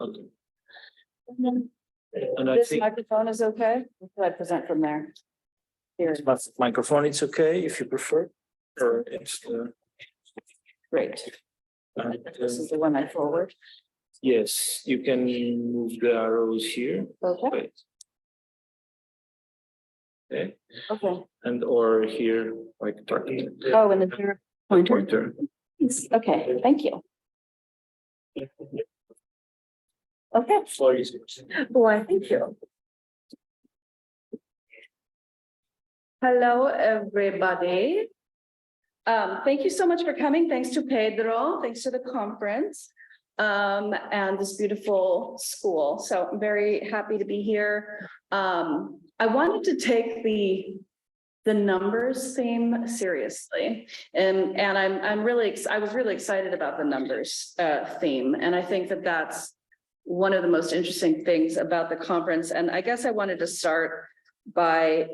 Okay. And I This think microphone is okay? Should I present from there? Here, this microphone, it's okay if you prefer, or it's great. and, This is the one I forward. yes, you can move the arrows here. Okay, Wait. Okay, okay. and or here, like target. Oh, and the pointer. Pointer. Okay, thank you. Okay, Floor is yours. why, thank you. Hello, everybody. Thank you so much for coming. Thanks to Pedro, thanks to the conference, and this beautiful school. So I'm very happy to be here. I wanted to take the numbers theme seriously, and I was really excited about the numbers theme, and I think that that's one of the most interesting things about the conference. And I guess I wanted to start by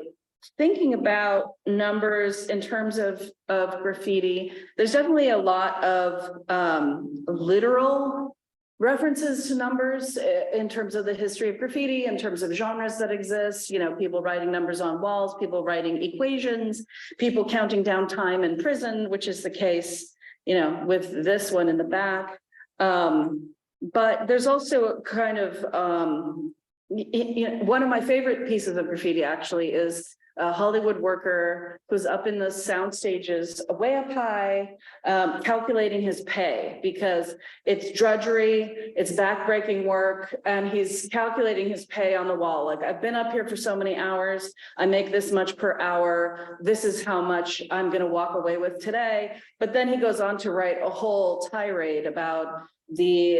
thinking about numbers in terms of graffiti. There's definitely a lot of literal references to numbers in terms of the history of graffiti, in terms of genres that exist, you know, people writing numbers on walls, people writing equations, people counting down time in prison, which is the case, you know, with this one in the back. But there's also a kind of, one of my favorite pieces of graffiti actually is a Hollywood worker who's up in the sound stages way up high, calculating his pay because it's drudgery, it's backbreaking work, and he's calculating his pay on the wall. Like, I've been up here for so many hours, I make this much per hour, this is how much I'm gonna walk away with today. But then he goes on to write a whole tirade about the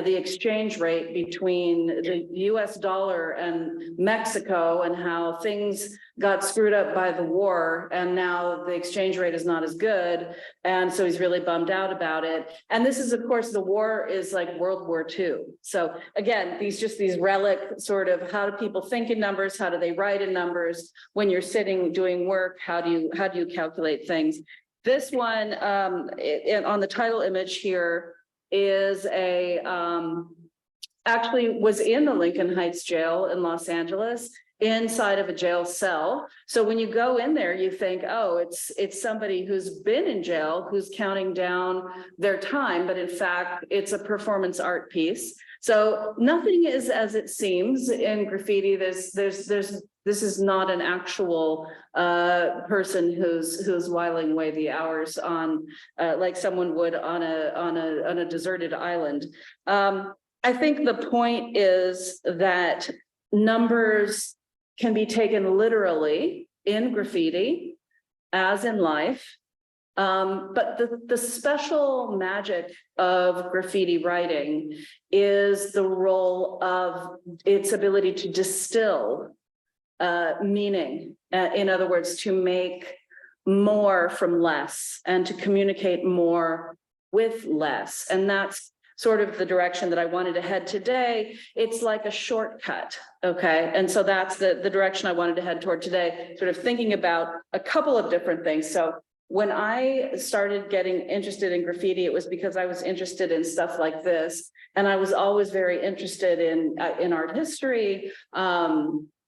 the exchange rate between the US dollar and Mexico and how things got screwed up by the war, and now the exchange rate is not as good, and so he's really bummed out about it. And this is, of course, the war is like World War II. So again, these relic sort of, how do people think in numbers, how do they write in numbers when you're sitting doing work, how do you calculate things? This one on the title image here is actually was in the Lincoln Heights jail in Los Angeles, inside of a jail cell. So when you go in there, you think, oh, it's somebody who's been in jail, who's counting down their time, but in fact, it's a performance art piece. So nothing is as it seems in graffiti. This is not an actual person who's whiling away the hours on like someone would on a deserted island. I think the point is that numbers can be taken literally in graffiti, as in life. But the special magic of graffiti writing is the role of its ability to distill meaning. In other words, to make more from less and to communicate more with less. And that's sort of the direction that I wanted to head today. It's like a shortcut, okay? And so that's the direction I wanted to head toward today, sort of thinking about a couple of different things. So when I started getting interested in graffiti, it was because I was interested in stuff like this. And I was always very interested in art history,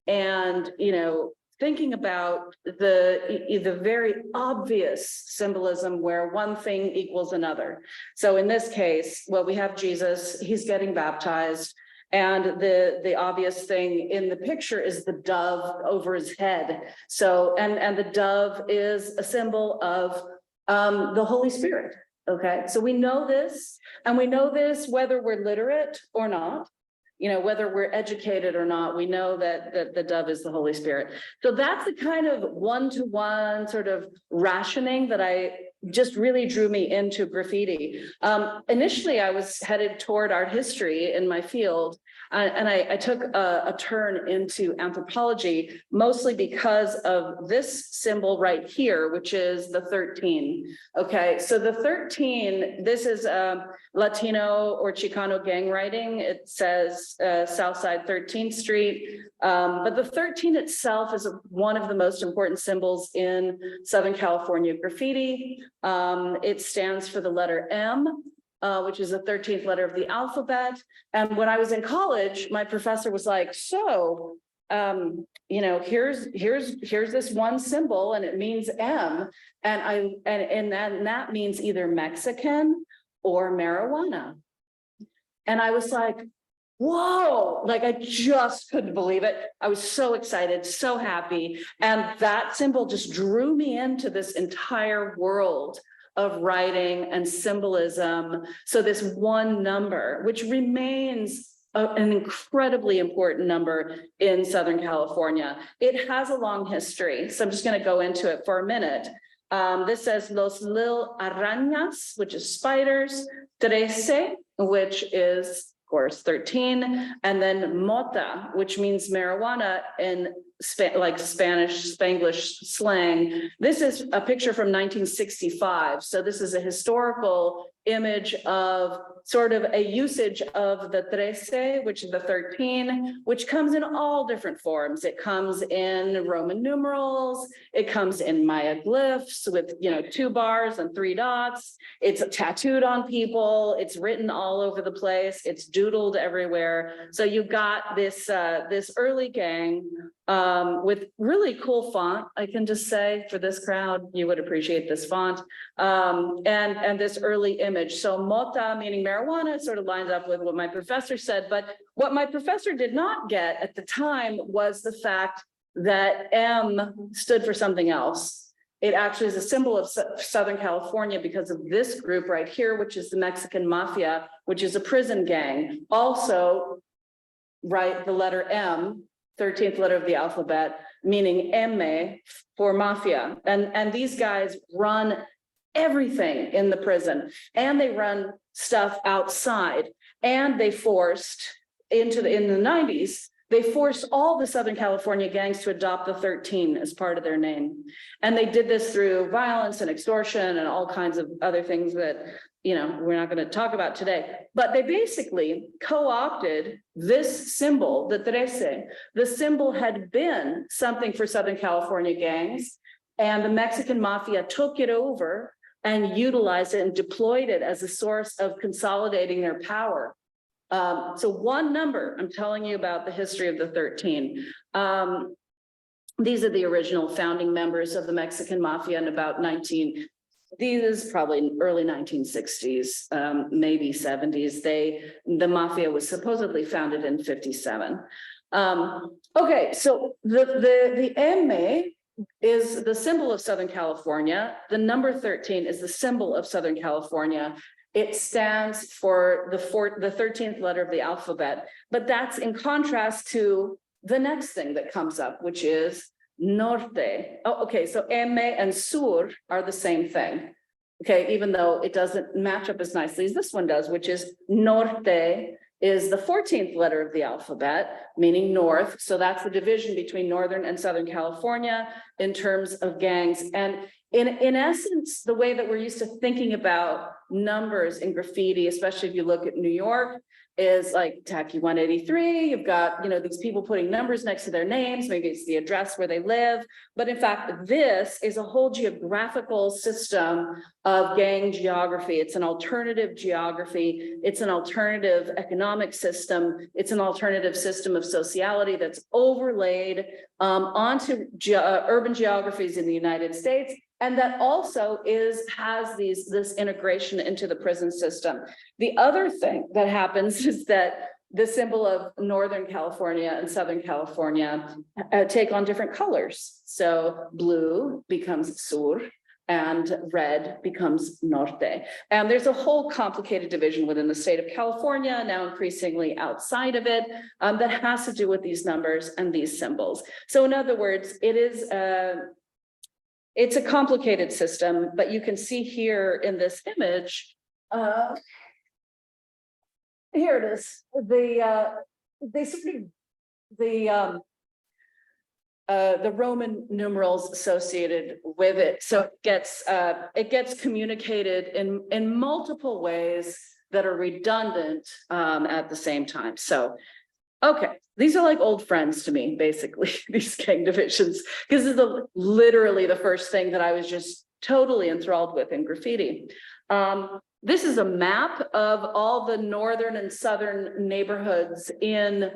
and, you know, thinking about the very obvious symbolism where one thing equals another. So in this case, well, we have Jesus, he's getting baptized, and the obvious thing in the picture is the dove over his head. So, and the dove is a symbol of the Holy Spirit, okay? So we know this, and we know this whether we're literate or not. You know, whether we're educated or not, we know that the dove is the Holy Spirit. So that's the kind of one-to-one sort of rationing that I just really drew me into graffiti. Initially, I was headed toward art history in my field, and I took a turn into anthropology, mostly because of this symbol right here, which is the 13. Okay, so the 13, this is Latino or Chicano gang writing. It says Southside 13th Street, but the 13 itself is one of the most important symbols in Southern California graffiti. It stands for the letter M, which is the 13th letter of the alphabet. And when I was in college, my professor was like, so, here's this one symbol and it means M. And that means either Mexican or marijuana. And I was like, whoa, like I just couldn't believe it. I was so excited, so happy. And that symbol just drew me into this entire world of writing and symbolism. So this one number, which remains an incredibly important number in Southern California. It has a long history. So I'm just going to go into it for a minute. This says Los Lil Arañas, which is spiders, Trece, which is, of course, 13, and then Mota, which means marijuana in Spanish, Spanglish slang. This is a picture from 1965. So this is a historical image of sort of a usage of the Trece, which is the 13, which comes in all different forms. It comes in Roman numerals. It comes in Maya glyphs with, 2 bars and 3 dots. It's tattooed on people. It's written all over the place. It's doodled everywhere. So you got this, this early gang with really cool font. I can just say for this crowd, you would appreciate this font and this early image. So Mota, meaning marijuana, sort of lines up with what my professor said. But what my professor did not get at the time was the fact that M stood for something else. It actually is a symbol of Southern California because of this group right here, which is the Mexican Mafia, which is a prison gang. Also, write the letter M, 13th letter of the alphabet, meaning M for mafia. And these guys run everything in the prison, and they run stuff outside. And they forced in the 90s, they forced all the Southern California gangs to adopt the 13 as part of their name. And they did this through violence and extortion and all kinds of other things that, we're not going to talk about today. But they basically co-opted this symbol, the Trece. The symbol had been something for Southern California gangs, and the Mexican Mafia took it over and utilized it and deployed it as a source of consolidating their power. So one number, I'm telling you about the history of the 13. These are the original founding members of the Mexican Mafia in about these is probably early 1960s, maybe 70s. The Mafia was supposedly founded in 57. Okay, so the M is the symbol of Southern California. The number 13 is the symbol of Southern California. It stands for the 13th letter of the alphabet, but that's in contrast to the next thing that comes up, which is Norte. Oh, okay, so M and Sur are the same thing. Okay, even though it doesn't match up as nicely as this one does, which is Norte is the 14th letter of the alphabet, meaning north. So that's the division between Northern and Southern California in terms of gangs. And in essence, the way that we're used to thinking about numbers in graffiti, especially if you look at New York, is like Tacky 183. You've got, these people putting numbers next to their names. Maybe it's the address where they live. But in fact, this is a whole geographical system of gang geography. It's an alternative geography. It's an alternative economic system. It's an alternative system of sociality that's overlaid onto urban geographies in the United States. And that also has this integration into the prison system. The other thing that happens is that the symbol of Northern California and Southern California take on different colors. So blue becomes sur and red becomes norte. And there's a whole complicated division within the state of California, now increasingly outside of it, that has to do with these numbers and these symbols. So in other words, it's a complicated system, but you can see here in this image, here it is. The Roman numerals associated with it. So it gets communicated in multiple ways that are redundant at the same time. So, okay. These are like old friends to me, basically, these gang divisions, because this is literally the first thing that I was just totally enthralled with in graffiti. this is a map of all the northern and southern neighborhoods in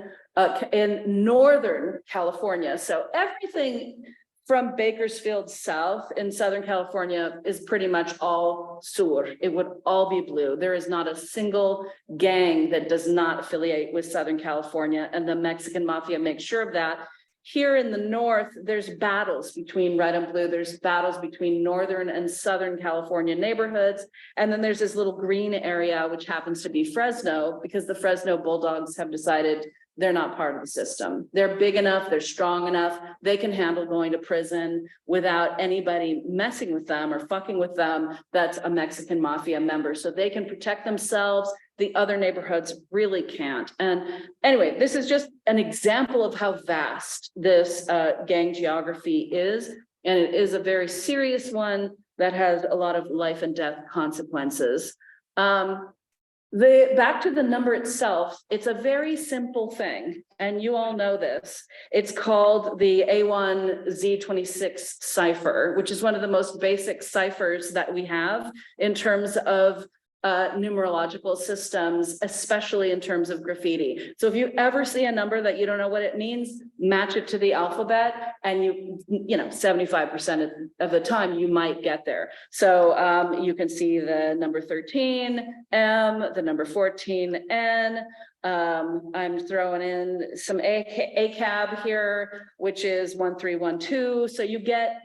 Northern California. So everything from Bakersfield south in Southern California is pretty much all sur. It would all be blue. There is not a single gang that does not affiliate with Southern California, and the Mexican mafia makes sure of that. Here in the north, there's battles between red and blue. There's battles between Northern and Southern California neighborhoods. And then there's this little green area, which happens to be Fresno, because the Fresno Bulldogs have decided they're not part of the system. They're big enough, they're strong enough, they can handle going to prison without anybody messing with them or fucking with them. That's a Mexican mafia member. So they can protect themselves. The other neighborhoods really can't. And anyway, this is just an example of how vast this gang geography is. And it is a very serious one that has a lot of life and death consequences. Back to the number itself, it's a very simple thing, and you all know this. It's called the A1Z26 cipher, which is one of the most basic ciphers that we have in terms of numerological systems, especially in terms of graffiti. So if you ever see a number that you don't know what it means, match it to the alphabet, and you know, 75% of the time you might get there. So you can see the number 13 M, the number 14 N. I'm throwing in some ACAB here, which is 1312. So you get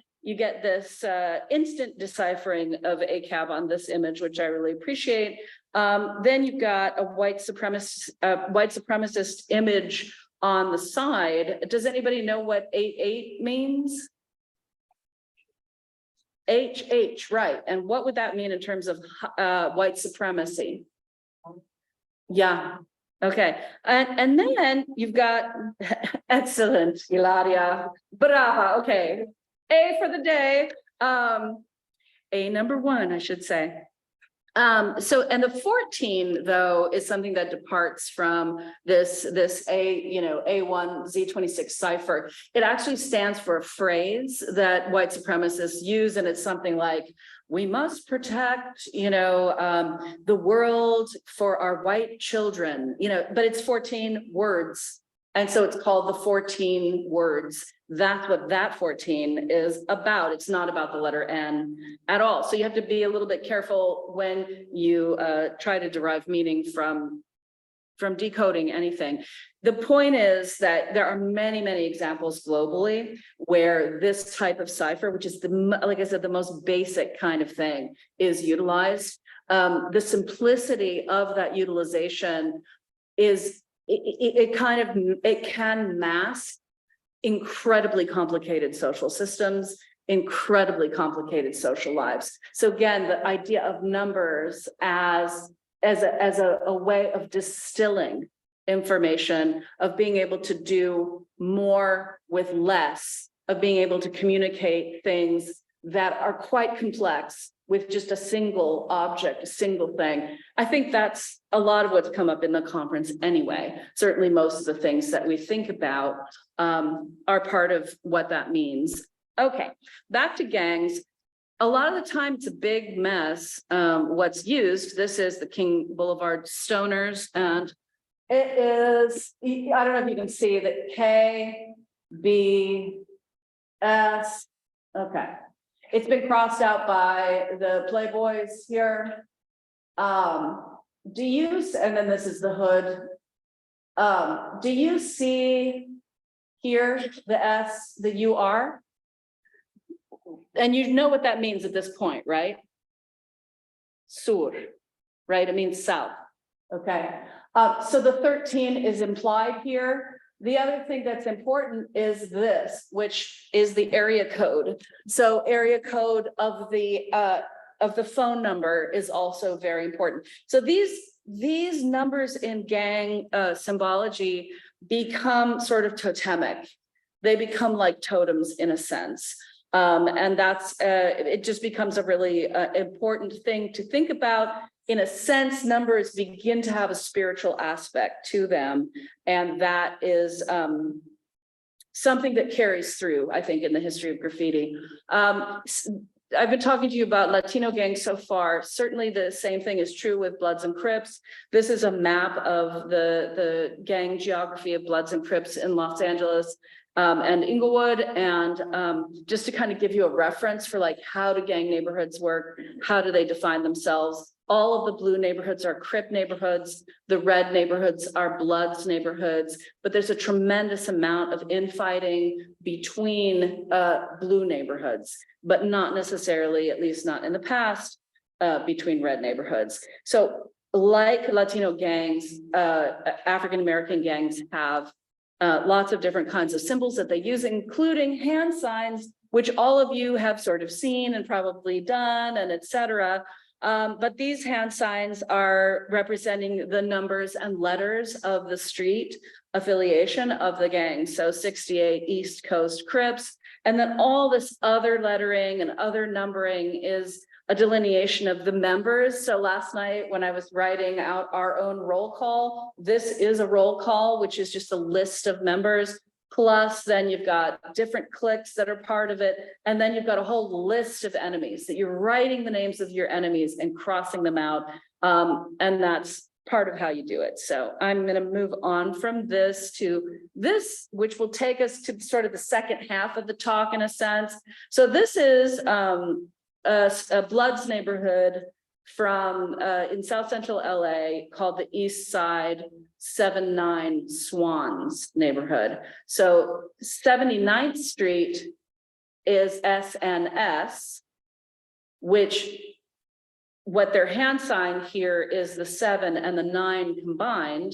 this instant deciphering of ACAB on this image, which I really appreciate. Then you've got a white supremacist image on the side. Does anybody know what 88 means? HH, right. And what would that mean in terms of white supremacy? Yeah. Okay. And then you've got excellent, Hilaria. Brava. Okay. A for the day, A number 1, I should say. So, and the 14 though is something that departs from this A1Z26 cipher. It actually stands for a phrase that white supremacists use, and it's something like, we must protect, the world for our white children, but it's 14 words. And so it's called the 14 words. That's what that 14 is about. It's not about the letter N at all. So you have to be a little bit careful when you try to derive meaning from decoding anything. The point is that there are many, many examples globally where this type of cipher, which is like I said, the most basic kind of thing, is utilized. The simplicity of that utilization is it can mask incredibly complicated social systems, incredibly complicated social lives. So again, the idea of numbers as a way of distilling information, of being able to do more with less, of being able to communicate things that are quite complex with just a single object, a single thing. I think that's a lot of what's come up in the conference anyway. Certainly most of the things that we think about are part of what that means. Okay, back to gangs. A lot of the time it's a big mess. What's used, this is the King Boulevard Stoners, and it is, I don't know if you can see that K, B, S, okay. It's been crossed out by the Playboys here. Do you, and then this is the hood. Do you see here the S, the UR? And you know what that means at this point, right? Sur, right? It means south, okay? So the 13 is implied here. The other thing that's important is this, which is the area code. So area code of the phone number is also very important. So these numbers in gang symbology become sort of totemic. They become like totems in a sense. And that's, it just becomes a really important thing to think about. In a sense, numbers begin to have a spiritual aspect to them. And that is something that carries through, I think, in the history of graffiti. I've been talking to you about Latino gangs so far. Certainly the same thing is true with Bloods and Crips. This is a map of the gang geography of Bloods and Crips in Los Angeles and Inglewood. And just to kind of give you a reference for like, how do gang neighborhoods work? How do they define themselves? All of the blue neighborhoods are Crip neighborhoods. The red neighborhoods are Bloods neighborhoods, but there's a tremendous amount of infighting between blue neighborhoods, but not necessarily, at least not in the past, between red neighborhoods. So like Latino gangs, African-American gangs have lots of different kinds of symbols that they use, including hand signs, which all of you have sort of seen and probably done, and et cetera. But these hand signs are representing the numbers and letters of the street affiliation of the gang. So 68 East Coast Crips. And then all this other lettering and other numbering is a delineation of the members. So last night when I was writing out our own roll call, this is a roll call, which is just a list of members. Plus, then you've got different cliques that are part of it. And then you've got a whole list of enemies that you're writing the names of your enemies and crossing them out. And that's part of how you do it. So I'm going to move on from this to this, which will take us to sort of the second half of the talk in a sense. So this is a Bloods neighborhood from in South Central LA called the East Side 79 Swans neighborhood. So 79th Street is SNS, which what their hand sign here is the 7 and the 9 combined,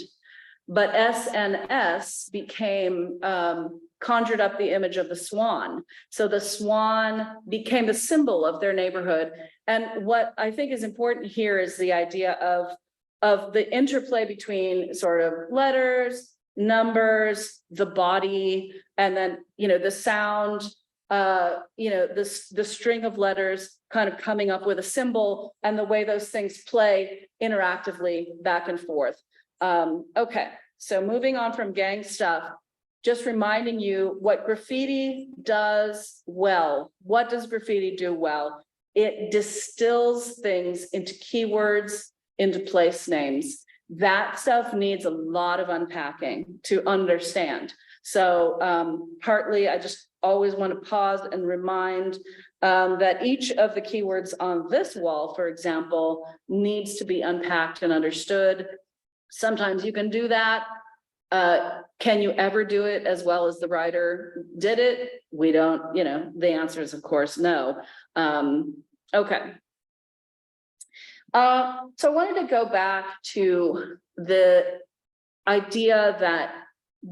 but SNS became conjured up the image of the swan. So the swan became the symbol of their neighborhood. And what I think is important here is the idea of the interplay between sort of letters, numbers, the body, and then, you know, the sound, you know, the string of letters kind of coming up with a symbol and the way those things play interactively back and forth. Okay, so moving on from gang stuff, just reminding you what graffiti does well. What does graffiti do well? It distills things into keywords, into place names. That stuff needs a lot of unpacking to understand. So partly, I just always want to pause and remind that each of the keywords on this wall, for example, needs to be unpacked and understood. Sometimes you can do that. Can you ever do it as well as the writer did it? We don't, you know, the answer is of course no. Okay. So I wanted to go back to the idea that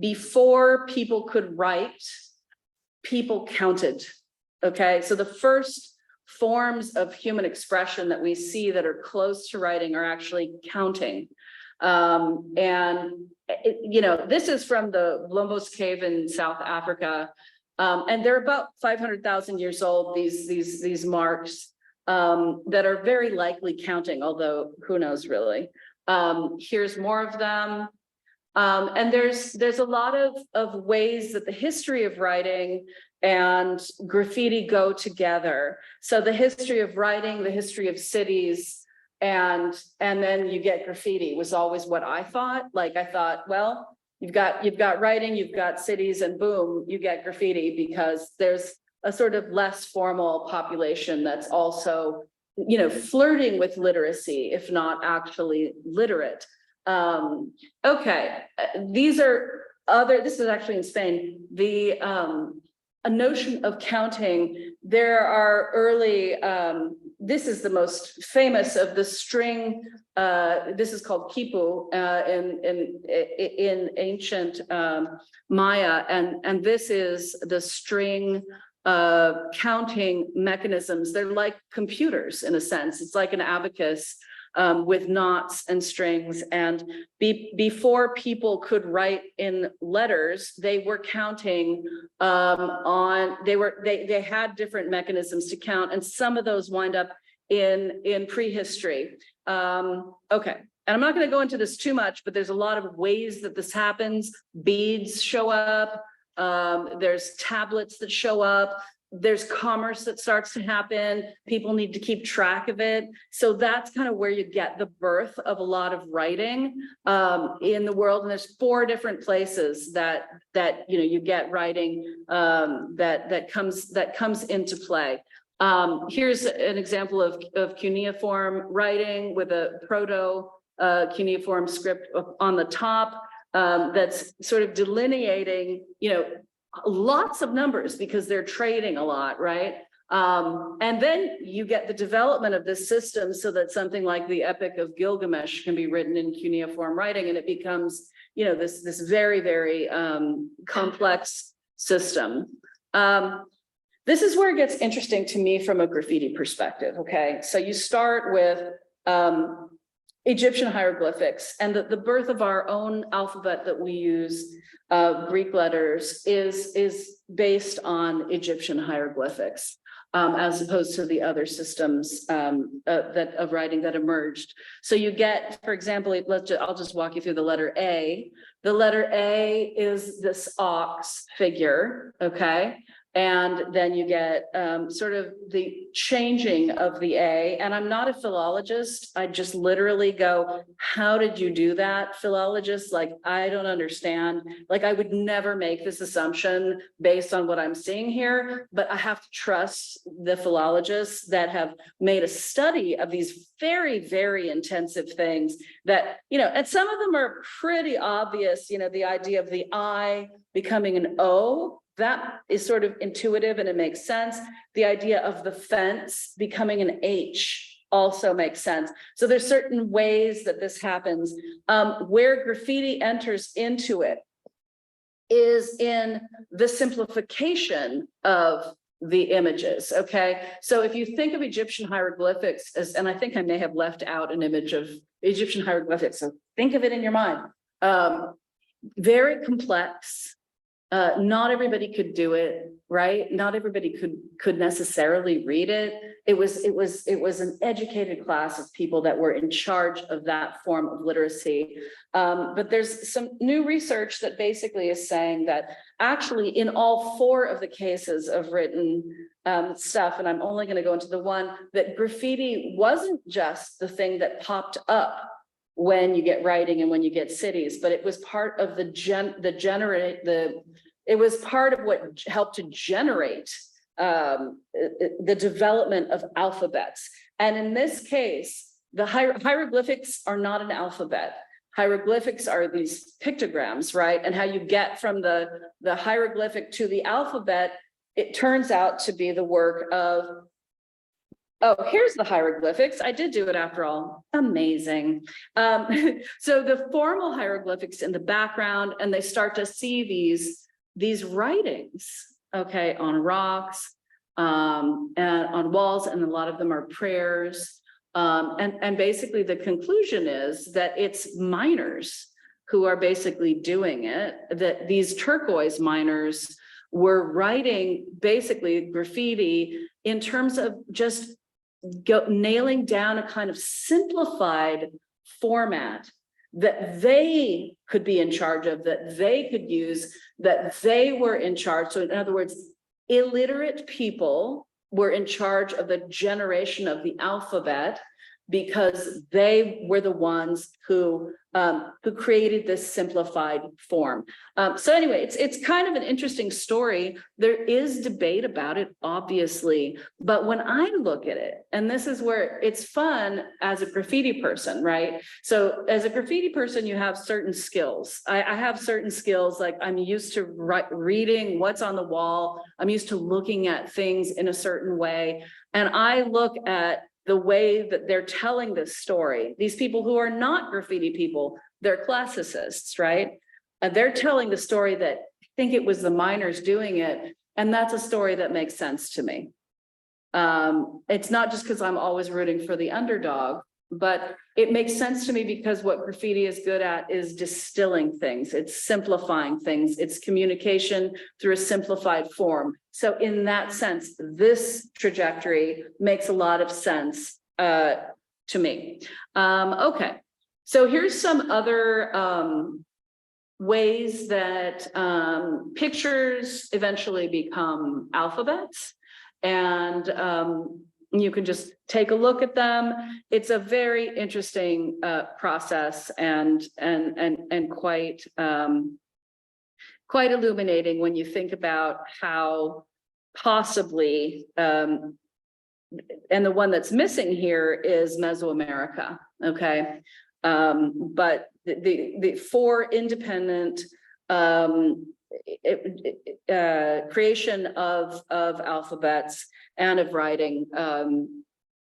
before people could write, people counted. Okay, so the first forms of human expression that we see that are close to writing are actually counting. You know, this is from the Blombos Cave in South Africa, and they're about 500,000 years old. These marks that are very likely counting, although who knows really. Here's more of them, and there's a lot of ways that the history of writing and graffiti go together. So the history of writing, the history of cities. And then you get graffiti was always what I thought. Like I thought, well, you've got writing, you've got cities, and boom, you get graffiti because there's a sort of less formal population that's also, you know, flirting with literacy, if not actually literate. Okay, these are other. This is actually in Spain. A notion of counting. There are early. This is the most famous of the string. This is called quipu in ancient Maya, and this is the string counting mechanisms. They're like computers in a sense. It's like an abacus with knots and strings. And before people could write in letters, they were counting they had different mechanisms to count, and some of those wind up in prehistory. Okay, and I'm not going to go into this too much, but there's a lot of ways that this happens. Beads show up. There's tablets that show up. there's commerce that starts to happen. People need to keep track of it. So that's kind of where you get the birth of a lot of writing in the world. And there's 4 different places that you get writing that comes into play. Here's an example of cuneiform writing with a proto cuneiform script on the top that's sort of delineating, lots of numbers because they're trading a lot, right? And then you get the development of this system so that something like the Epic of Gilgamesh can be written in cuneiform writing, and it becomes, this very, very complex system. This is where it gets interesting to me from a graffiti perspective, okay? So you start with Egyptian hieroglyphics, and the birth of our own alphabet that we use, Greek letters, is based on Egyptian hieroglyphics, as opposed to the other systems of writing that emerged. So you get, for example, I'll just walk you through the letter A. The letter A is this ox figure, okay? And then you get sort of the changing of the A. And I'm not a philologist. I just literally go, how did you do that, philologist? Like, I don't understand. Like, I would never make this assumption based on what I'm seeing here, but I have to trust the philologists that have made a study of these very, very intensive things that, and some of them are pretty obvious, the idea of the I becoming an O. That is sort of intuitive and it makes sense. The idea of the fence becoming an H also makes sense. So there's certain ways that this happens. Where graffiti enters into it is in the simplification of the images, okay? So if you think of Egyptian hieroglyphics as, and I think I may have left out an image of Egyptian hieroglyphics, so think of it in your mind. Very complex. Not everybody could do it, right? Not everybody could necessarily read it. It was an educated class of people that were in charge of that form of literacy. But there's some new research that basically is saying that actually in all 4 of the cases of written stuff, and I'm only going to go into the one, that graffiti wasn't just the thing that popped up when you get writing and when you get cities, but it was part of it was part of what helped to generate the development of alphabets. And in this case, the hieroglyphics are not an alphabet. Hieroglyphics are these pictograms, right? And how you get from the hieroglyphic to the alphabet, it turns out to be the work of, oh, here's the hieroglyphics. I did do it after all. Amazing. So the formal hieroglyphics in the background, and they start to see these writings, okay, on rocks, and on walls, and a lot of them are prayers. And basically the conclusion is that it's miners who are basically doing it, that these turquoise miners were writing basically graffiti in terms of just nailing down a kind of simplified format that they could be in charge of, that they could use, that they were in charge. So in other words, illiterate people were in charge of the generation of the alphabet because they were the ones who created this simplified form. So anyway, it's kind of an interesting story. There is debate about it, obviously, but when I look at it, and this is where it's fun as a graffiti person, right? So as a graffiti person, you have certain skills. I have certain skills, like I'm used to reading what's on the wall. I'm used to looking at things in a certain way. And I look at the way that they're telling this story. These people who are not graffiti people, they're classicists, right? And they're telling the story that I think it was the miners doing it. And that's a story that makes sense to me. It's not just because I'm always rooting for the underdog, but it makes sense to me because what graffiti is good at is distilling things. It's simplifying things. It's communication through a simplified form. So in that sense, this trajectory makes a lot of sense to me. Okay, so here's some other ways that pictures eventually become alphabets. and you can just take a look at them. It's a very interesting process and quite quite illuminating when you think about how possibly and the one that's missing here is Mesoamerica. Okay, but the four independent creation of alphabets and of writing.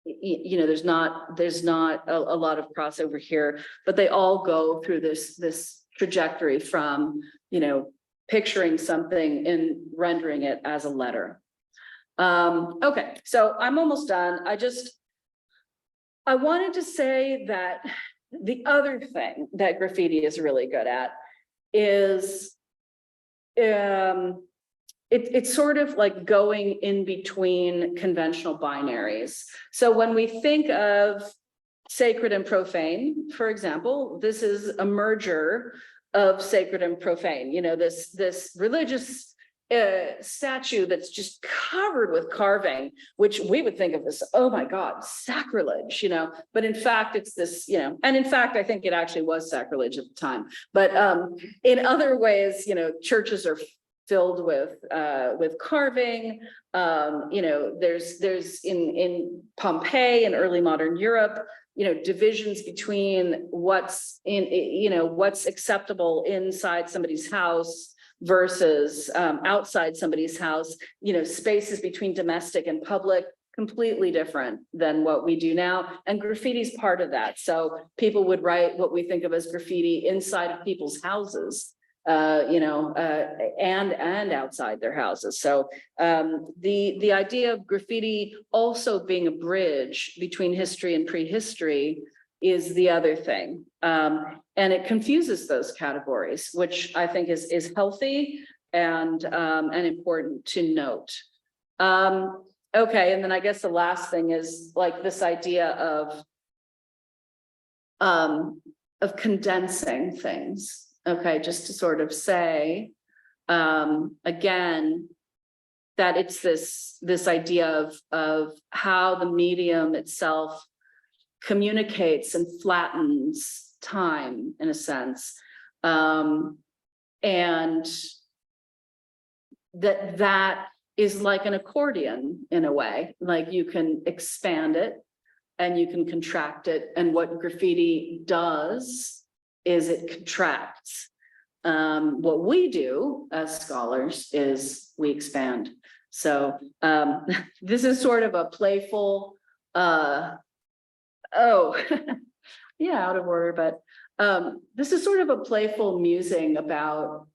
You know, there's not a lot of crossover here, but they all go through this trajectory from, you know, picturing something and rendering it as a letter. Okay, so I'm almost done. I wanted to say that the other thing that graffiti is really good at is it's sort of like going in between conventional binaries. So when we think of sacred and profane, for example, this is a merger of sacred and profane. You know, this religious statue that's just covered with carving, which we would think of as, oh my God, sacrilege, you know, but in fact, it's this, you know, and in fact, I think it actually was sacrilege at the time. But in other ways, you know, churches are filled with carving. You know, there's in Pompeii and early modern Europe, you know, divisions between what's what's acceptable inside somebody's house versus outside somebody's house, you know, spaces between domestic and public, completely different than what we do now. And graffiti is part of that. So people would write what we think of as graffiti inside of people's houses, you know, and outside their houses. So the idea of graffiti also being a bridge between history and prehistory is the other thing. And it confuses those categories, which I think is healthy and important to note. Okay, and then I guess the last thing is like this idea of condensing things. Okay, just to sort of say, again, that it's this idea of how the medium itself communicates and flattens time in a sense, and that is like an accordion in a way, like you can expand it and you can contract it, and what graffiti does is it contracts. What we do as scholars is we expand. So this is sort of a playful yeah, out of order, but this is sort of a playful musing about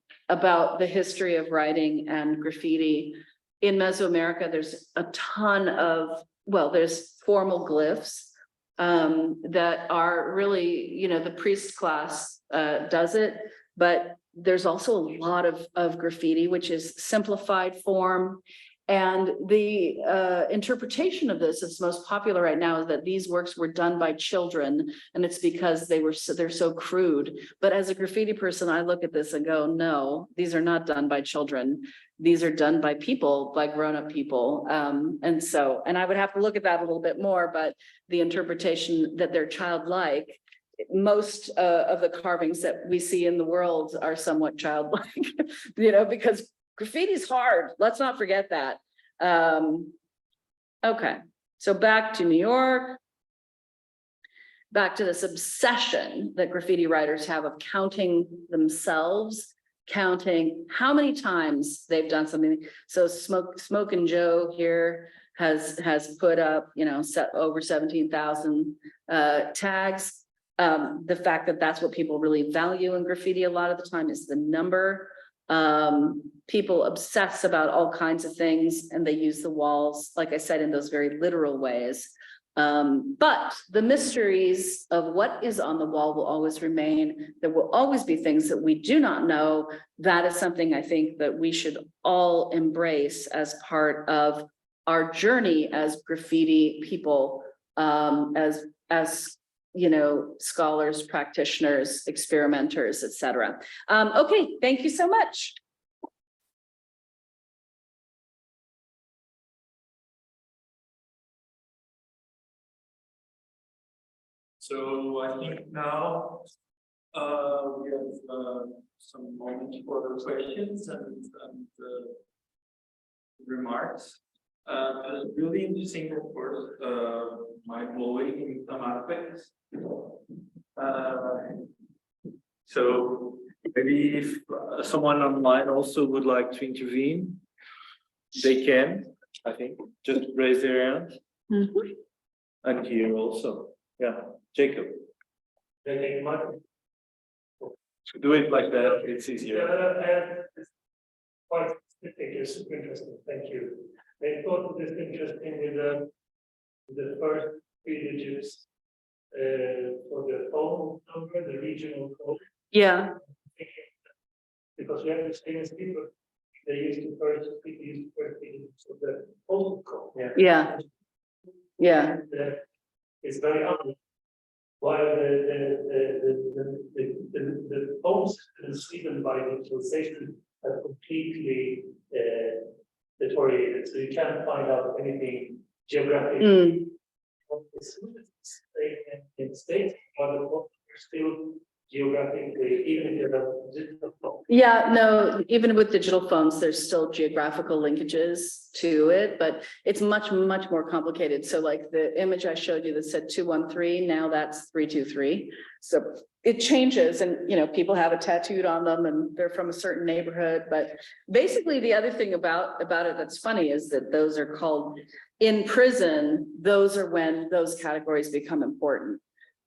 the history of writing and graffiti. In Mesoamerica, there's a ton of, well, there's formal glyphs that are really, you know, the priest class does it, but there's also a lot of graffiti, which is simplified form. And the interpretation of this is most popular right now is that these works were done by children, and it's because they're so crude. But as a graffiti person, I look at this and go, no, these are not done by children. These are done by people, by grown-up people. And I would have to look at that a little bit more, but the interpretation that they're childlike, most of the carvings that we see in the world are somewhat childlike, you know, because graffiti's hard. Let's not forget that. Okay, so back to New York, back to this obsession that graffiti writers have of counting themselves, counting how many times they've done something. So Smokin' Joe here has put up, you know, over 17,000 tags. The fact that that's what people really value in graffiti a lot of the time is the number. People obsess about all kinds of things, and they use the walls, like I said, in those very literal ways. But the mysteries of what is on the wall will always remain. There will always be things that we do not know. That is something I think that we should all embrace as part of our journey as graffiti people, as you know, scholars, practitioners, experimenters, etc. Okay, thank you so much. So I think now we have some moment for the questions and remarks. Really interesting report, mind-blowing in some aspects. So maybe if someone online also would like to intervene, they can, I think, just raise their hand. And here also, yeah, Jacob. Do it like that, it's easier. Quite specific, it's super interesting, thank you. I thought this interesting with the first 3 digits for the phone number, the regional code. Yeah. Because we have experienced people, they used to first digits of the postal code. Yeah. Yeah. It's very obvious. While the phone systems, even by digitalization, are completely deteriorated, so you can't find out anything geographically. In states, but they're still geographically, even if you're a digital phone. Yeah, no, even with digital phones, there's still geographical linkages to it, but it's much more complicated. So like the image I showed you that said 213, now that's 323. So it changes, and you know, people have it tattooed on them and they're from a certain neighborhood. But basically the other thing about it that's funny is that those are called in prison, those are when those categories become important.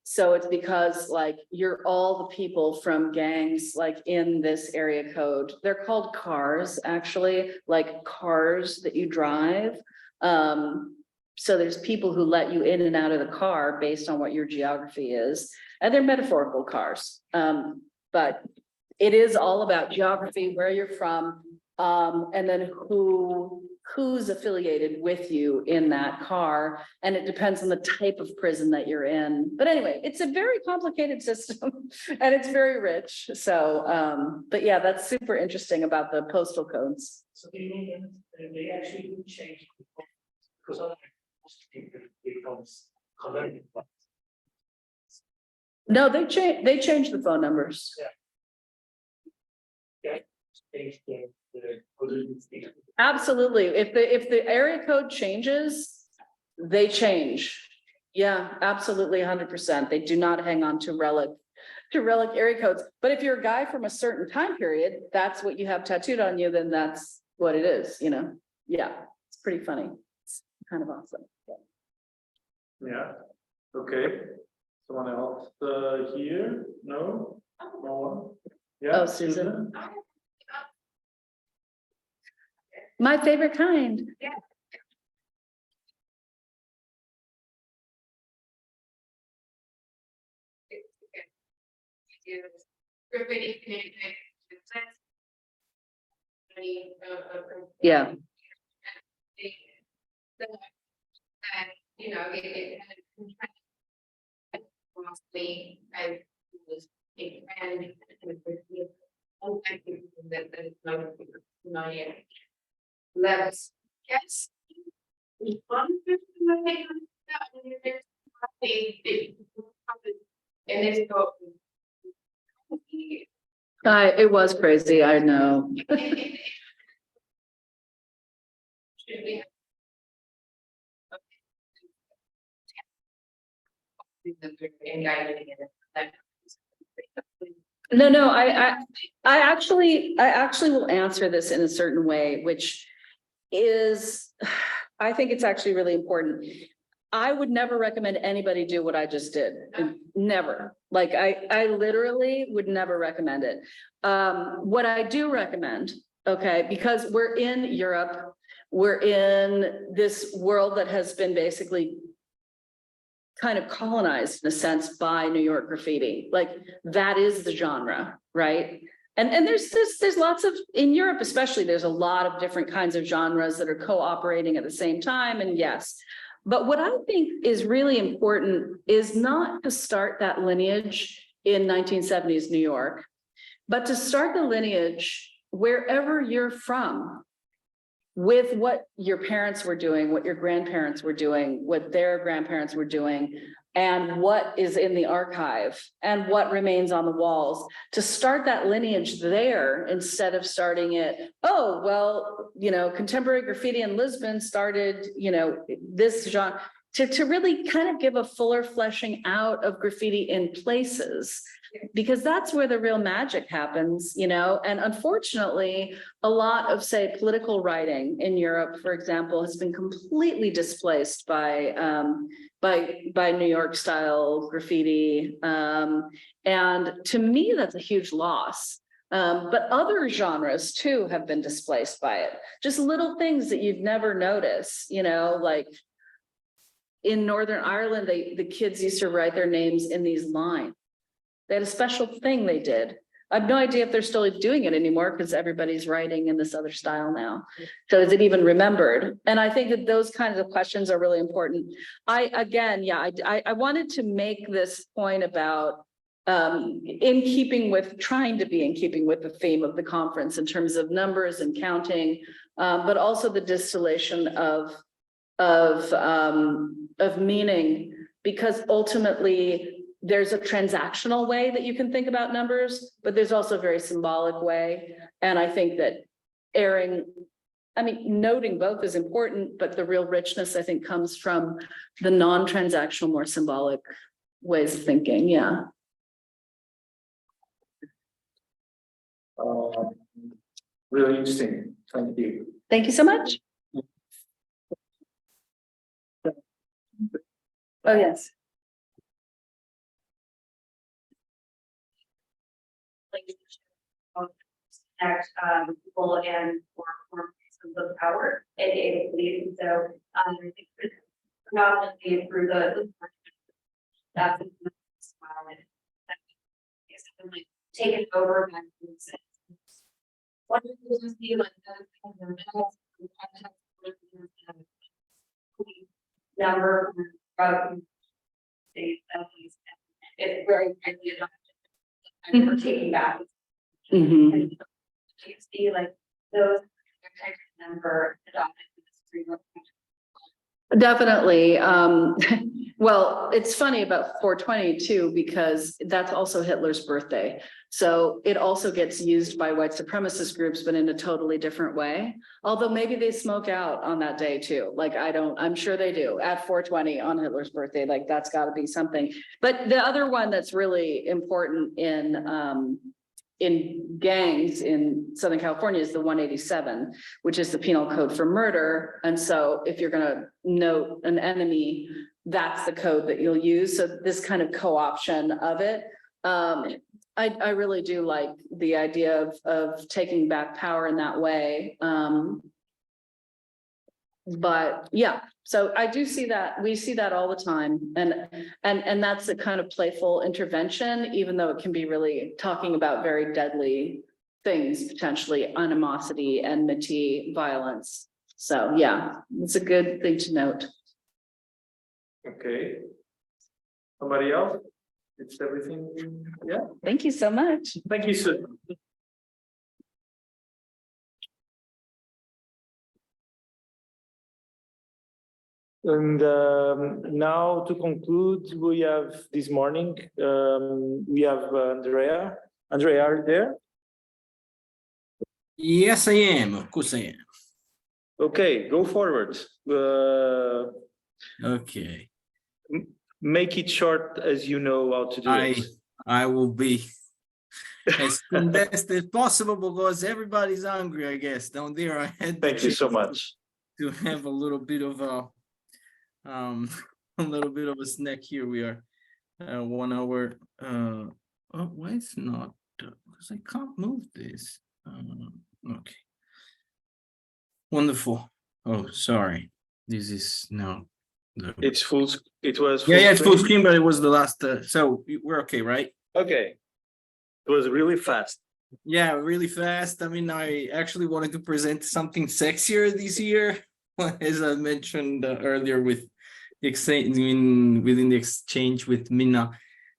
So it's because like you're all the people from gangs like in this area code. They're called cars, actually, like cars that you drive. So there's people who let you in and out of the car based on what your geography is. And they're metaphorical cars. But it is all about geography, where you're from, and then who's affiliated with you in that car. And it depends on the type of prison that you're in. But anyway, it's a very complicated system and it's very rich. So, but yeah, that's super interesting about the postal codes. So they actually do change because otherwise most people becomes converted. No, they changed the phone numbers. Yeah. Change the Absolutely. If the area code changes, they change. Yeah, absolutely 100%. They do not hang on to relic area codes. But if you're a guy from a certain time period, that's what you have tattooed on you, then that's what it is, you know? Yeah, it's pretty funny. It's kind of awesome. Yeah, okay. Someone else here? No? No one? Yeah. Oh, Susan. My favorite kind. Yeah. Yeah. And you know, it mostly I was expanding that levels. Yes. And it's go. It was crazy, I know. No, I actually will answer this in a certain way, which is, I think it's actually really important. I would never recommend anybody do what I just did. Never. Like I literally would never recommend it. What I do recommend, okay, because we're in Europe, we're in this world that has been basically kind of colonized in a sense by New York graffiti. Like that is the genre, right? And there's lots of, in Europe especially, there's a lot of different kinds of genres that are cooperating at the same time. And yes, but what I think is really important is not to start that lineage in 1970s New York, but to start the lineage wherever you're from, with what your parents were doing, what your grandparents were doing, what their grandparents were doing, and what is in the archive and what remains on the walls, to start that lineage there instead of starting it, oh, well, you know, contemporary graffiti in Lisbon started, you know, this genre, to really kind of give a fuller fleshing out of graffiti in places, because that's where the real magic happens, you know. And unfortunately, a lot of, say, political writing in Europe, for example, has been completely displaced by New York style graffiti. And to me, that's a huge loss. But other genres too have been displaced by it. Just little things that you'd never notice, you know, like in Northern Ireland, the kids used to write their names in these lines. They had a special thing they did. I have no idea if they're still doing it anymore because everybody's writing in this other style now. So is it even remembered? And I think that those kinds of questions are really important. I wanted to make this point about trying to be in keeping with the theme of the conference in terms of numbers and counting, but also the distillation of meaning, because ultimately there's a transactional way that you can think about numbers, but there's also a very symbolic way. And I think that noting both is important, but the real richness, I think, comes from the non-transactional, more symbolic ways of thinking. Yeah. Really interesting. Thank you. Thank you so much. Oh, yes. Connect people and for systems of power and able so I think predominantly through the that's taken over by what does this be like number of it's very highly adopted and we're taking back. Mm-hmm. You see like those types of number adopted. Definitely. Well, it's funny about 420 too, because that's also Hitler's birthday. So it also gets used by white supremacist groups, but in a totally different way. Although maybe they smoke out on that day too. Like I'm sure they do at 420 on Hitler's birthday. Like that's got to be something. But the other one that's really important in gangs in Southern California is the 187, which is the penal code for murder. And so if you're going to note an enemy, that's the code that you'll use. So this kind of co-option of it. I really do like the idea of taking back power in that way. But yeah, so I do see that. We see that all the time. And that's a kind of playful intervention, even though it can be really talking about very deadly things, potentially animosity, enmity, violence. So yeah, it's a good thing to note. Okay. Somebody else? It's everything. Yeah. Thank you so much. Thank you, sir. And now to conclude, we have this morning, we have Andrea. Andrea, are you there? Yes, I am. Of course I am. Okay, go forward. Okay. Make it short as you know how to do it. I will be as condensed as possible because everybody's hungry, I guess. Down there, I had Thank you so much. to have a little bit of a snack. Here we are, 1 hour. Oh, why it's not? Because I can't move this. Okay. Wonderful. Oh, sorry. This is no. It's full. It was. Full Yeah, it's full screen? screen, but it was the last. So we're okay, right? Okay. It was really fast. Yeah, really fast. I mean, I actually wanted to present something sexier this year, as I mentioned earlier with the exchange within the exchange with Minna.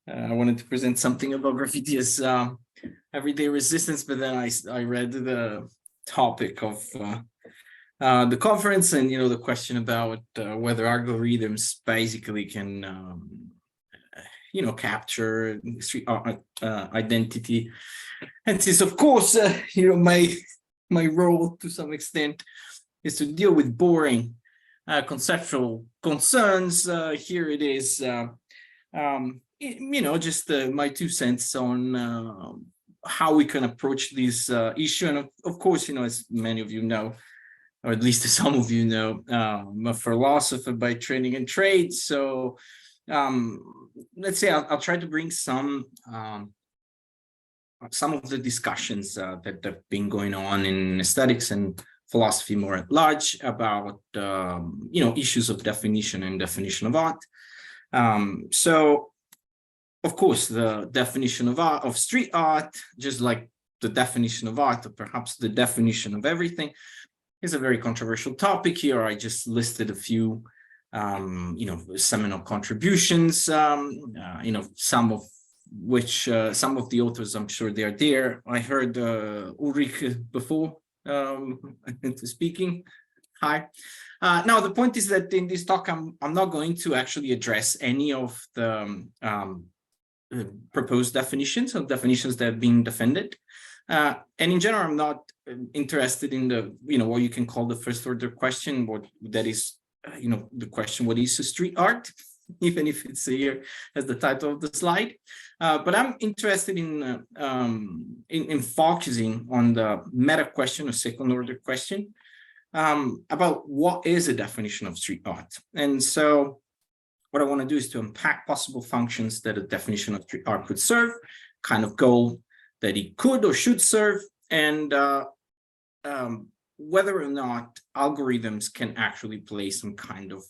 I wanted to present something about graffiti as everyday resistance, but then I read the topic of the conference and the question about whether algorithms basically can capture street art identity. And since, of course, my role to some extent is to deal with boring conceptual concerns. Here it is, just my 2 cents on how we can approach this issue. And of course, as many of you know, or at least some of you know, I'm a philosopher by training and trade. So let's say I'll try to bring some of the discussions that have been going on in aesthetics and philosophy more at large about issues of definition and definition of art. So of course, the definition of art, of street art, just like the definition of art, or perhaps the definition of everything, is a very controversial topic. Here I just listed a few seminal contributions, some of which some of the authors, I'm sure they are there. I heard Ulrich before speaking. Hi. Now the point is that in this talk I'm not going to actually address any of the proposed definitions or definitions that have been defended. And in general, I'm not interested in the what you can call the first order question, what that is the question, what is street art, even if it's here as the title of the slide. But I'm interested in focusing on the meta question or second order question about what is a definition of street art. And so what I want to do is to unpack possible functions that a definition of street art could serve, kind of goal that it could or should serve, and whether or not algorithms can actually play some kind of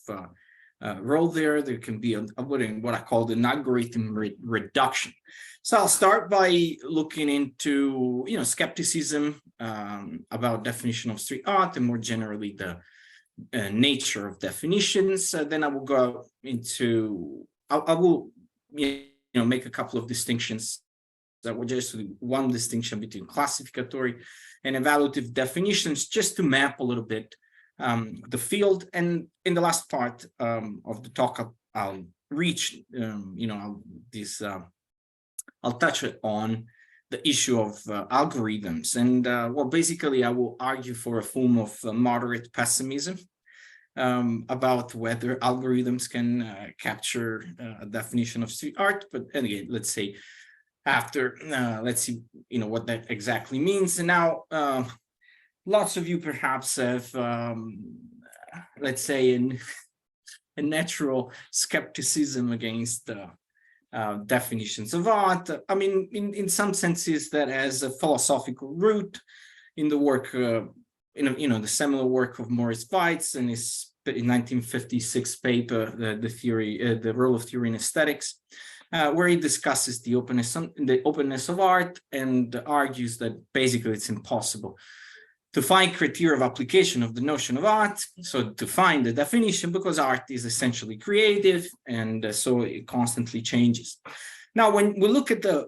role there. There can be what I call an algorithm reduction. So I'll start by looking into skepticism about definition of street art and more generally the nature of definitions. Then I will go into I will make a couple of distinctions. That were just one distinction between classificatory and evaluative definitions, just to map a little bit the field. And in the last part of the talk, I'll reach, I'll touch on the issue of algorithms. And basically, I will argue for a form of moderate pessimism about whether algorithms can capture a definition of street art. But again, let's say, after let's see what that exactly means. And now lots of you perhaps have let's say a natural skepticism against definitions of art. I mean, in some senses that has a philosophical root in the work the seminal work of Maurice Weitz and his 1956 paper, the role of theory in aesthetics, where he discusses the openness of art and argues that basically it's impossible to find criteria of application of the notion of art, so to find the definition, because art is essentially creative, and so it constantly changes. Now, when we look at the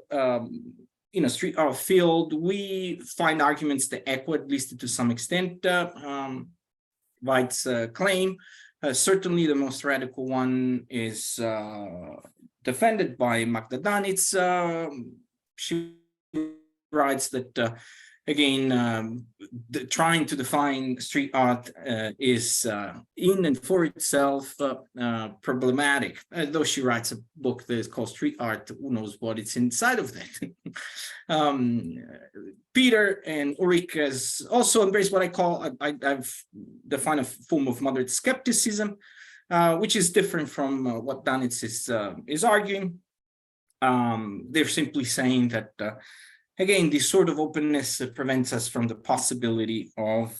street art field, we find arguments that echo, at least to some extent, Weit's claim. Certainly the most radical one is defended by Magda Danitz. She writes that, again, trying to define street art is in and for itself problematic. Though she writes a book that is called Street Art, who knows what it's inside of that. Peter and Ulrich has also embraced what I call, I've defined a form of moderate skepticism, which is different from what Danitz is arguing. They're simply saying that, again, this sort of openness prevents us from the possibility of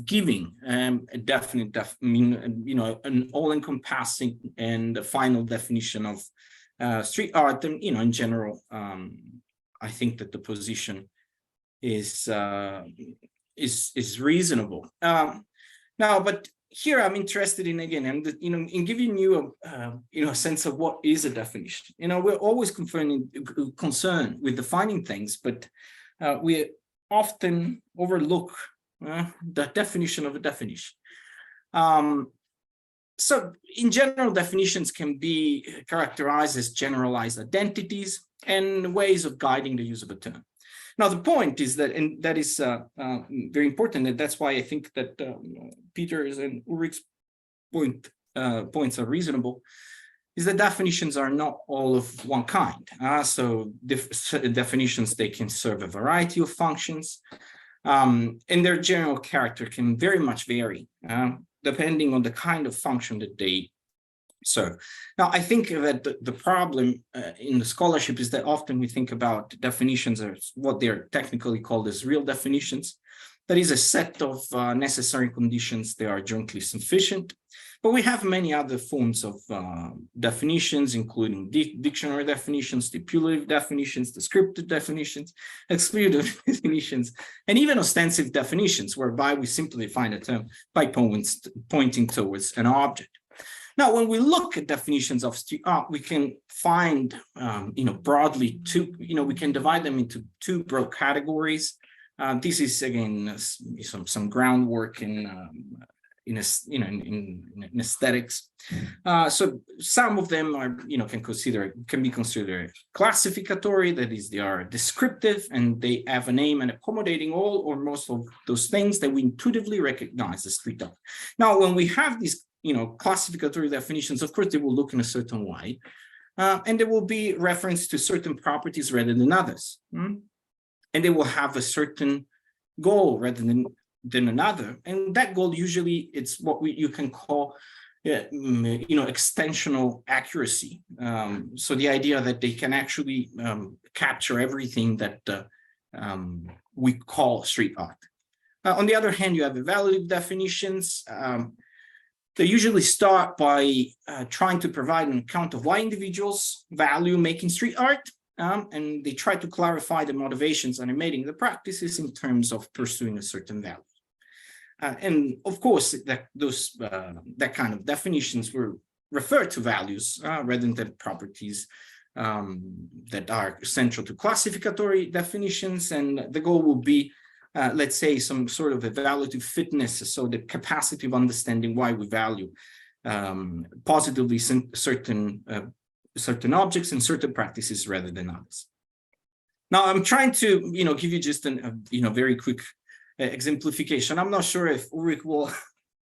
giving a definite, an all-encompassing and a final definition of street art. And in general, I think that the position is reasonable. Now, but here I'm interested in, again, and in giving you a sense of what is a definition. We're always concerned with defining things, but we often overlook the definition of a definition. So in general, definitions can be characterized as generalized identities and ways of guiding the use of a term. Now, the point is that, and that is very important, and that's why I think that Peter's and Ulrich's points are reasonable, is that definitions are not all of one kind. So definitions, they can serve a variety of functions, and their general character can very much vary, depending on the kind of function that they serve. Now, I think that the problem in the scholarship is that often we think about definitions as what they're technically called as real definitions. That is a set of necessary conditions that are jointly sufficient. But we have many other forms of definitions, including dictionary definitions, stipulative definitions, descriptive definitions, exclusive definitions, and even ostensive definitions, whereby we simply define a term by pointing towards an object. Now, when we look at definitions of street art, we can find, broadly we can divide them into two broad categories. This is again some groundwork in aesthetics. So some of them are, can be considered classificatory. That is, they are descriptive and they have an aim at accommodating all or most of those things that we intuitively recognize as street art. Now, when we have these, classificatory definitions, of course, they will look in a certain way, and there will be reference to certain properties rather than others, and they will have a certain goal rather than another, and that goal usually it's what you can call extensional accuracy. So the idea that they can actually capture everything that we call street art. On the other hand, you have evaluative definitions. They usually start by trying to provide an account of why individuals value making street art, and they try to clarify the motivations animating the practices in terms of pursuing a certain value. And of course, that kind of definitions will refer to values rather than properties that are central to classificatory definitions. And the goal will be, let's say, some sort of evaluative fitness, so the capacity of understanding why we value positively certain objects and certain practices rather than others. Now, I'm trying to, give you just a very quick exemplification. I'm not sure if Ulrich will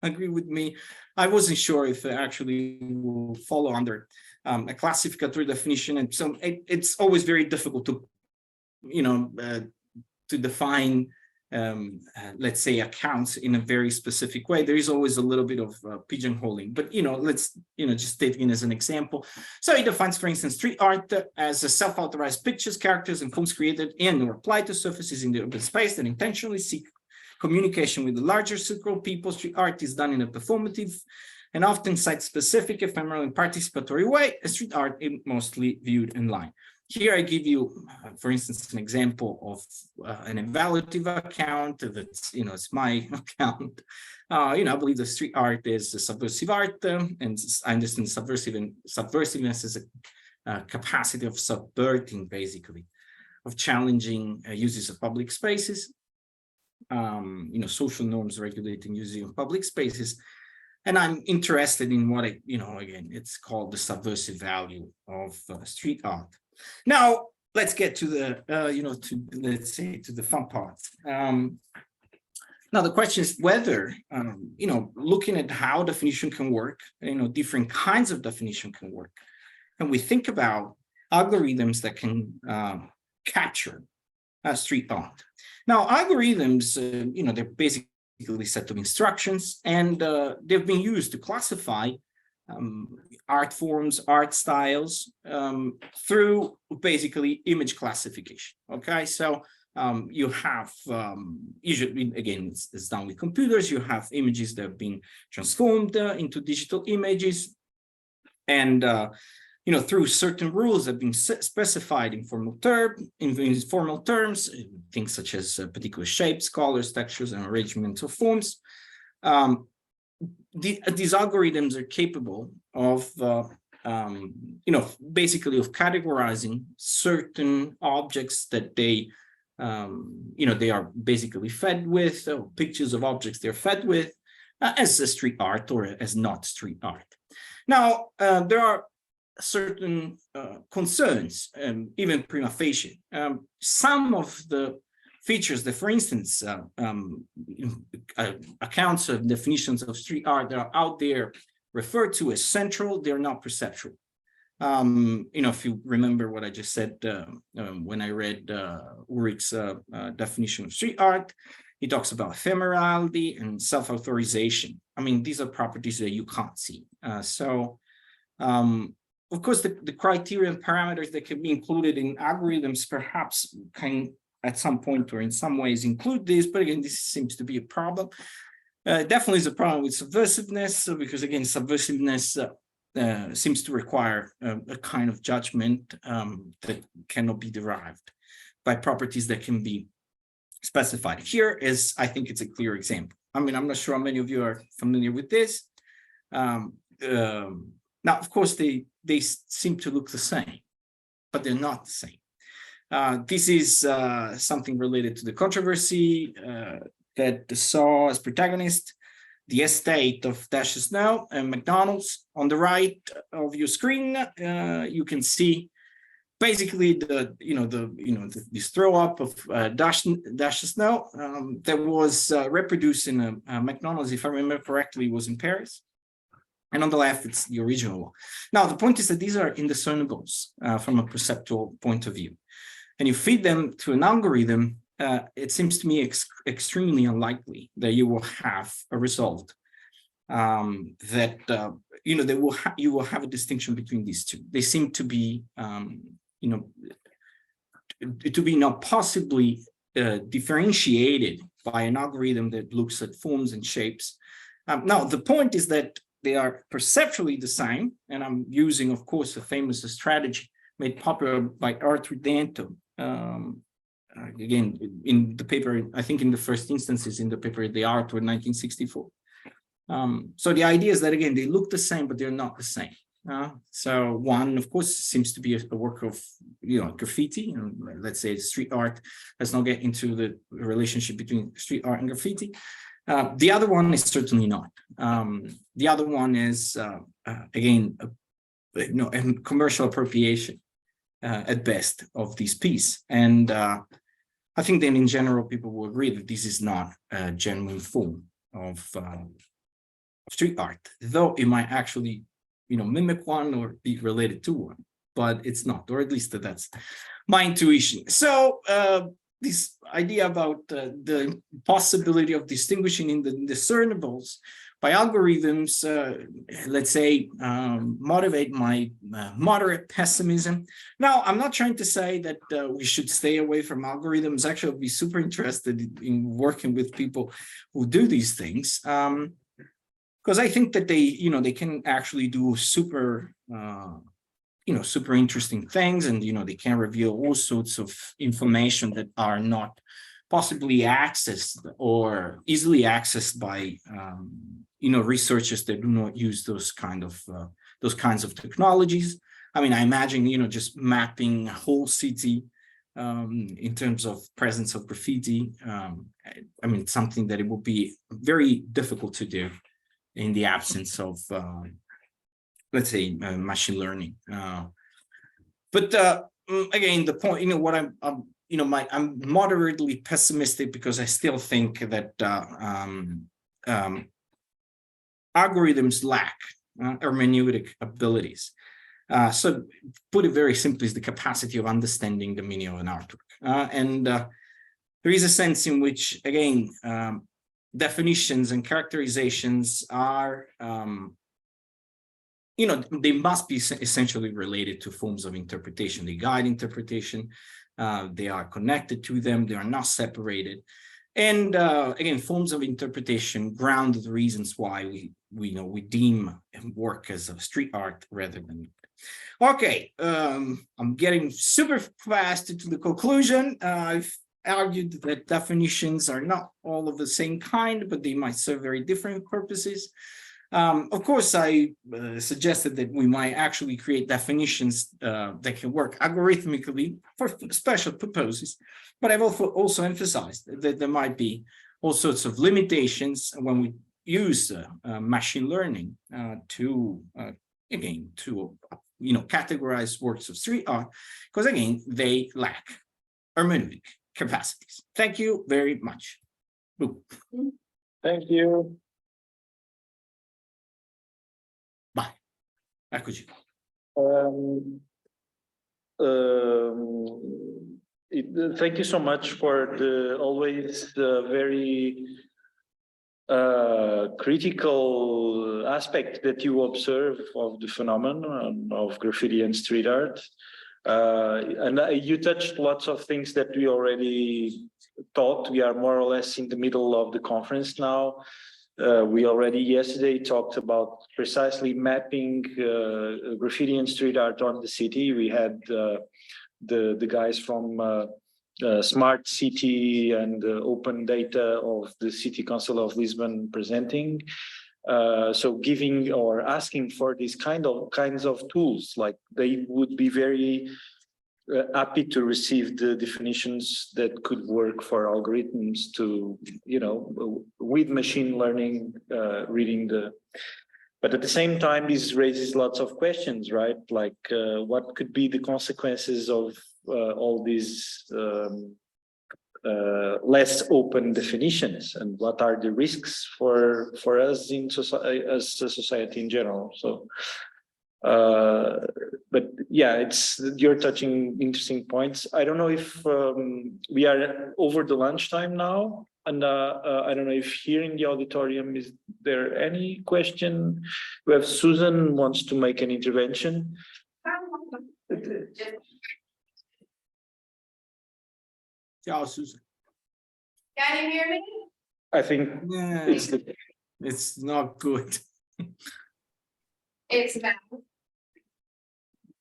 agree with me. I wasn't sure if it actually will follow under a classificatory definition, and so it's always very difficult to, to define, let's say, accounts in a very specific way. There is always a little bit of pigeonholing, but let's just take it as an example. So it defines, for instance, street art as a self-authorized pictures, characters, and forms created in or applied to surfaces in the urban space that intentionally seek communication with the larger circle of people. Street art is done in a performative and often site-specific, ephemeral, and participatory way. Street art is mostly viewed in line. Here I give you, for instance, an example of an evaluative account that's, it's my account. I believe the street art is a subversive art, and I understand subversiveness is a capacity of subverting, basically, of challenging uses of public spaces, social norms regulating using of public spaces. And I'm interested in what again, it's called the subversive value of street art. Now, let's get to the, to the fun part. Now, the question is whether, looking at how definition can work, different kinds of definition can work. And we think about algorithms that can capture street art. Now, algorithms, they're basically a set of instructions, and they've been used to classify art forms, art styles, through basically image classification. Okay, so you have usually, again, it's done with computers. You have images that have been transformed into digital images, and through certain rules that have been specified in formal terms, things such as particular shapes, colors, textures, and arrangement of forms. These algorithms are capable of, basically of categorizing certain objects that they, they are basically fed with, or pictures of objects they're fed with, as a street art or as not street art. Now, there are certain concerns, even prima facie. Some of the features that, for instance, accounts of definitions of street art that are out there referred to as central, they're not perceptual. If you remember what I just said when I read Ulrich's definition of street art, he talks about ephemerality and self-authorization. I mean, these are properties that you can't see. Of course, the criteria and parameters that can be included in algorithms perhaps can, at some point or in some ways, include this. But again, this seems to be a problem. Definitely is a problem with subversiveness, because again, subversiveness seems to require a kind of judgment that cannot be derived by properties that can be specified. Here is, I think it's a clear example. I mean, I'm not sure how many of you are familiar with this. Now, of course, they seem to look the same, but they're not the same. This is something related to the controversy that saw as protagonist the estate of Dash Snow and McDonald's. On the right of your screen, you can see basically this throw up of Dash Snow that was reproduced in a McDonald's, if I remember correctly, was in Paris. And on the left, it's the original one. Now, the point is that these are indiscernibles from a perceptual point of view. And you feed them to an algorithm, it seems to me extremely unlikely that you will have a result that you will have a distinction between these two. They seem to be, to be not possibly differentiated by an algorithm that looks at forms and shapes. Now, the point is that they are perceptually the same, and I'm using, of course, a famous strategy made popular by Arthur Danto. Again, in the paper, I think in the first instances in the paper, The Art of 1964. So the idea is that, again, they look the same, but they're not the same. So one, of course, seems to be a work of, graffiti, and let's say street art. Let's not get into the relationship between street art and graffiti. The other one is certainly not. The other one is, again, a commercial appropriation at best of this piece. And I think then in general, people will agree that this is not a genuine form of street art, though it might actually, mimic one or be related to one, but it's not, or at least that's my intuition. So this idea about the possibility of distinguishing in the discernibles by algorithms, let's say, motivate my moderate pessimism. Now, I'm not trying to say that we should stay away from algorithms. Actually, I'd be super interested in working with people who do these things, because I think that they can actually do super, super interesting things, and they can reveal all sorts of information that are not possibly accessed or easily accessed by researchers that do not use those kinds of technologies. I mean, I imagine just mapping a whole city in terms of presence of graffiti. I mean, something that it would be very difficult to do in the absence of let's say machine learning. But again, the point, what I'm moderately pessimistic because I still think that algorithms lack hermeneutic abilities. So put it very simply, is the capacity of understanding the meaning of an artwork. And there is a sense in which, again, definitions and characterizations are, they must be essentially related to forms of interpretation. They guide interpretation. They are connected to them. They are not separated. And again, forms of interpretation ground the reasons why we deem work as a street art rather than. Okay, I'm getting super fast to the conclusion. I've argued that definitions are not all of the same kind, but they might serve very different purposes. Of course, I suggested that we might actually create definitions that can work algorithmically for special purposes, but I've also emphasized that there might be all sorts of limitations when we use machine learning to categorize works of street art, because again, they lack hermeneutic capacities. Thank you very much. Boom. Thank you. Bye. Eccoci. Thank you so much for the always very critical aspect that you observe of the phenomenon of graffiti and street art. You touched lots of things that we already thought. We are more or less in the middle of the conference now. We already yesterday talked about precisely mapping graffiti and street art on the city. We had the guys from Smart City and Open Data of the City Council of Lisbon presenting. So giving or asking for these kinds of tools, like they would be very happy to receive the definitions that could work for algorithms to, with machine learning, reading but at the same time, this raises lots of questions, right? Like what could be the consequences of all these less open definitions, and what are the risks for us in society, as a society in general? So, but yeah, you're touching interesting points. I don't know if we are over the lunchtime now, and I don't know if here in the auditorium is there any question. We have Susan wants to make an intervention. Ciao, Susan. Can you hear me? I think Yeah, it's not good. It's bad.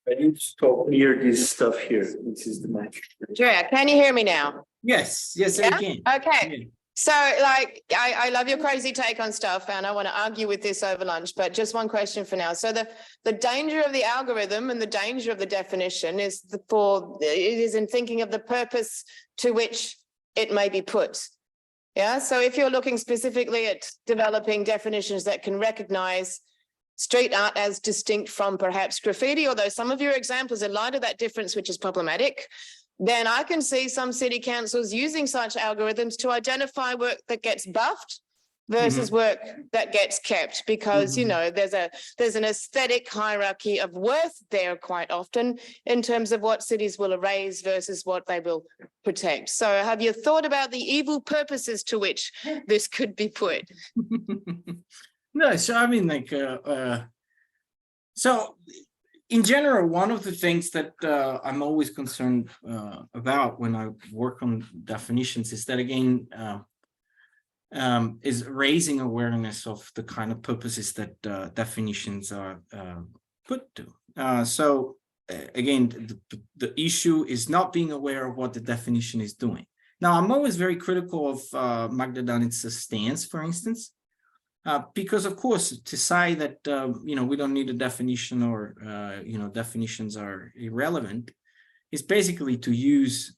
I need to talk near this stuff here. This is the mic. Andrea, can you hear me now? Yes, I Yeah? can. Okay. Yeah. So like, I love your crazy take on stuff and I want to argue with this over lunch, but just one question for now. So the danger of the algorithm and the danger of the definition is in thinking of the purpose to which it may be put. Yeah. So if you're looking specifically at developing definitions that can recognize street art as distinct from perhaps graffiti, although some of your examples in light of that difference, which is problematic, then I can see some city councils using such algorithms to identify work that gets buffed versus work that gets kept, because there's an aesthetic hierarchy of worth there quite often in terms of what cities will erase versus what they will protect. So have you thought about the evil purposes to which this could be put? No, so I mean, like, so in general, one of the things that I'm always concerned about when I work on definitions is that, again, is raising awareness of the kind of purposes that definitions are put to. So again, the issue is not being aware of what the definition is doing. Now, I'm always very critical of Magda Danitz's stance, for instance. Because of course, to say that we don't need a definition or definitions are irrelevant is basically to use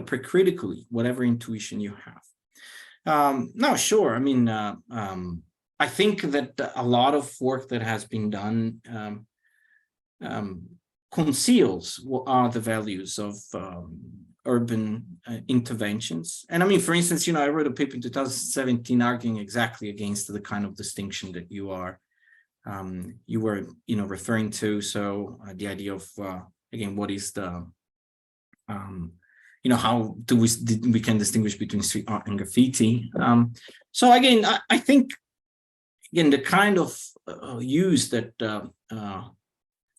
precritically whatever intuition you have. No, sure. I mean, I think that a lot of work that has been done conceals what are the values of urban interventions. And I mean, for instance, I wrote a paper in 2017 arguing exactly against the kind of distinction that you were referring to. So the idea of again, what is the how do we can distinguish between street art and graffiti? So again, I think again the kind of use that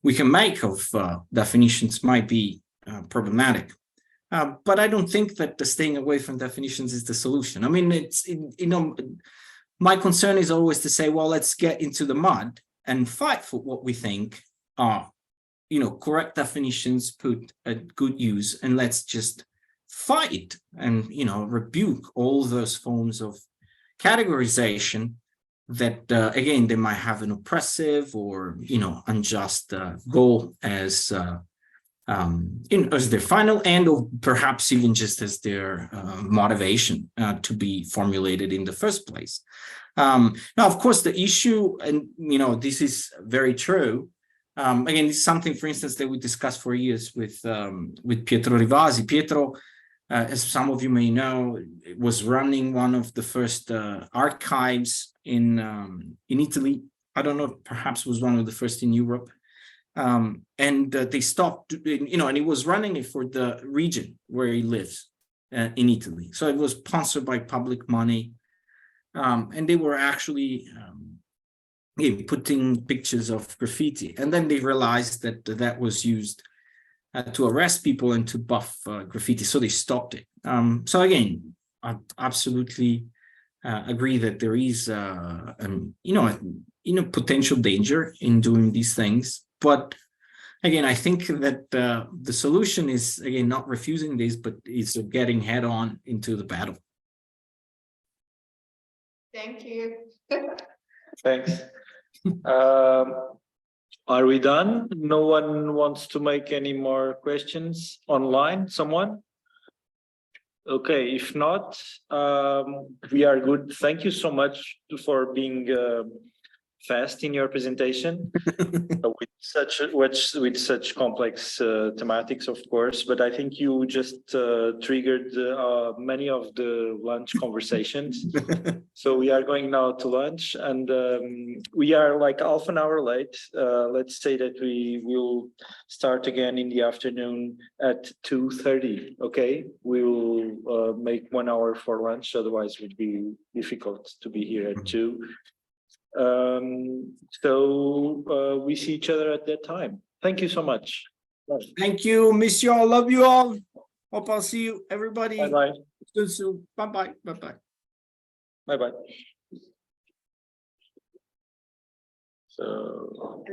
we can make of definitions might be problematic. But I don't think that the staying away from definitions is the solution. I mean, my concern is always to say, well, let's get into the mud and fight for what we think are, correct definitions put at good use, and let's just fight and, rebuke all those forms of categorization that, again, they might have an oppressive or, unjust goal as as their final end, or perhaps even just as their motivation to be formulated in the first place. Now, of course, the issue, and this is very true. Again, it's something, for instance, that we discussed for years with Pietro Rivasi. Pietro, as some of you may know, was running one of the first archives in Italy. I don't know, perhaps was one of the first in Europe. And they stopped, and he was running it for the region where he lives in Italy. So it was sponsored by public money. And they were actually putting pictures of graffiti. And then they realized that that was used to arrest people and to buff graffiti. So they stopped it. So again, I absolutely agree that there is, potential danger in doing these things. But again, I think that the solution is, again, not refusing this, but is getting head on into the battle. Thank you. Thanks. Are we done? No one wants to make any more questions online? Someone? Okay, if not, we are good. Thank you so much for being fast in your presentation with such complex thematics, of course. But I think you just triggered many of the lunch conversations. So we are going now to lunch, and we are like half an hour late. Let's say that we will start again in the afternoon at 2:30. Okay, we will make 1 hour for lunch. Otherwise, it would be difficult to be here at 2. So we see each other at that time. Thank you so much. Thank you. Miss you all. Love you all. Hope I'll see you, everybody. Bye-bye. Soon. Bye-bye. Bye-bye. Bye-bye. So.